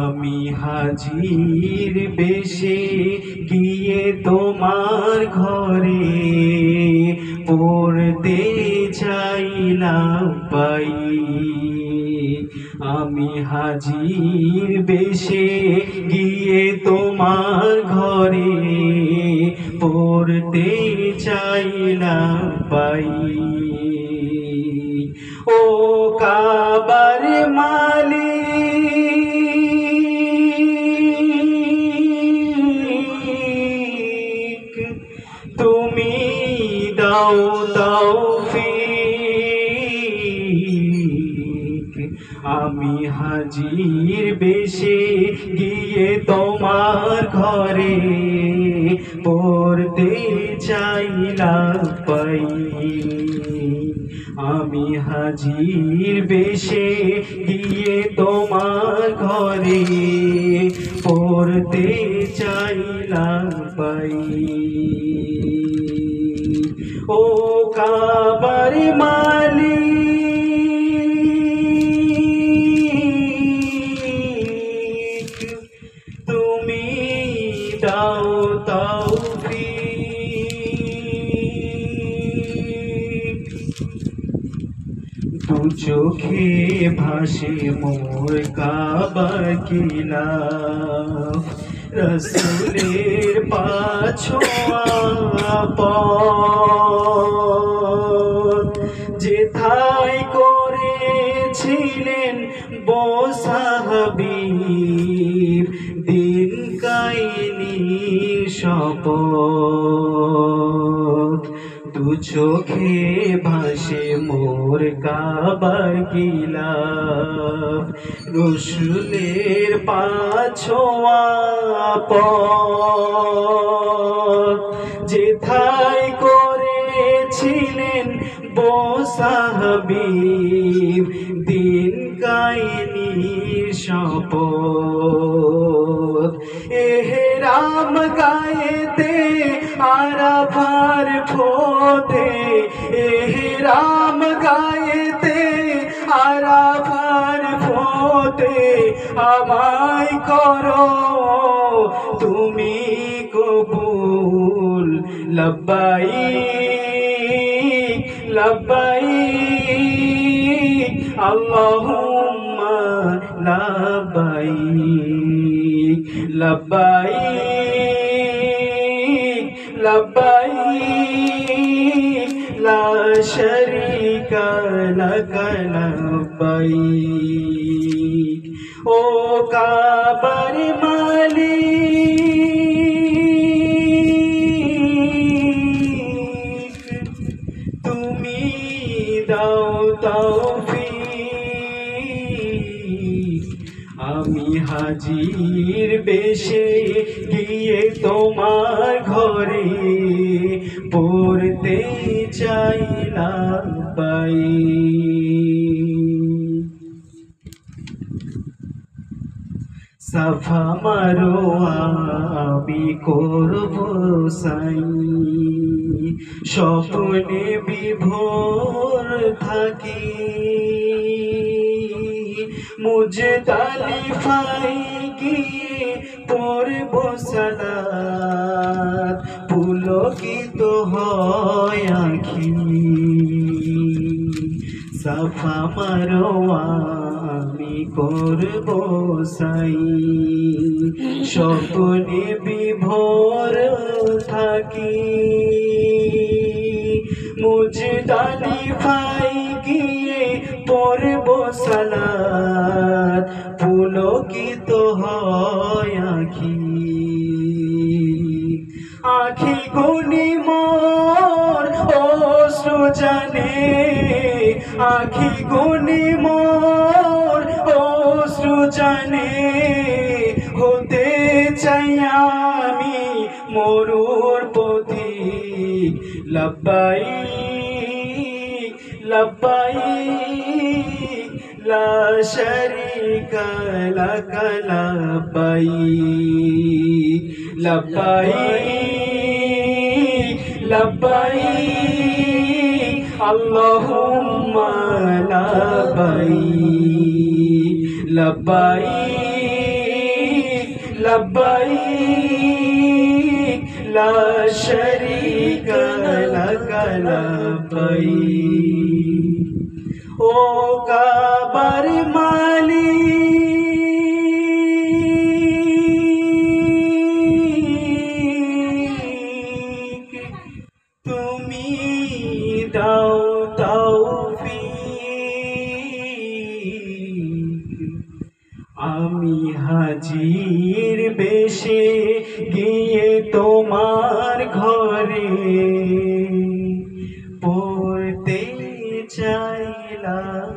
আমি হাজির বেশে গিয়ে তোমার ঘরে পড়তে চাইলাম পাই। আমি হাজির বেশে গিয়ে তোমার ঘরে পড়তে চাইলাম পাই। ও কাবার মালিক, তুমি দাও তৌফিক। আমি হাজির বেশে গিয়ে তোমার ঘরে পড়তে চাইলাম পাই। আমি হাজির বেশে গিয়ে তোমার ঘরে পড়তে চাইলাম পাই। ও কাবার মালিক, তুমি দাও তৌফিক। দু চোখে ভাসে মোর কাবার কিলাফ, রসুলের পাছোয়া পথ যেথায় করেছিলেন বসা হাবিব দিন কায়েমীর শপথ। দু চোখে ভাসে মোর কাবার কিলাফ, রসুলের পাছোয়া পথ যেথায় করেছিলেন বসা হাবিব দিন কায়েমীর শপথ। এহরাম গায়েতে আরাফার ফোতে, এহরাম গায়েতে আরাফার ফোতে আমায় করো তুমি কবুল। লব্বাইক লব্বাইক আল্লাহুম্মা লব্বাইক, লব্বাইক লব্বাইক লা শারীকা লাক লব্বাইক। ও কাবার মালিক, তুমি দাও তৌফিক। আমি হাজির বেশে গিয়ে তোমার ঘরে পড়তে চাইলাম পাই। সাফা মারোয়া আমি করব সাই, স্বপ্নে বিভোর থাকি। মুজদালিফায় গিয়ে পড়ব সালাত, পুলকিত হয় আঁখি। সাফা মারোয়া আমি করব সাই, স্বপ্নে বিভোর থাকি। মুজদালিফায় গিয়ে পড়ব সালাত, পুলকিত হয় আঁখি। আঁখি গুনি মোর অশ্রু জানে, আঁখি গুনি মোর অশ্রু জানে। হতে চাই আমি মরুর পথিক। লব্বাইক লব্বাইক লা শারীকা লাক লব্বাইক, লব্বাইক লব্বাইক আল্লাহুম্মা লাব্বাইক লাব্বাইক লাব্বাইক লা শারীকা লাক লাব্বাইক ও কাবার মালিক তুমি দাও তৌফিক আমি হাজির বেশে গিয়ে তোমার ঘরে পড়তে চাইলাম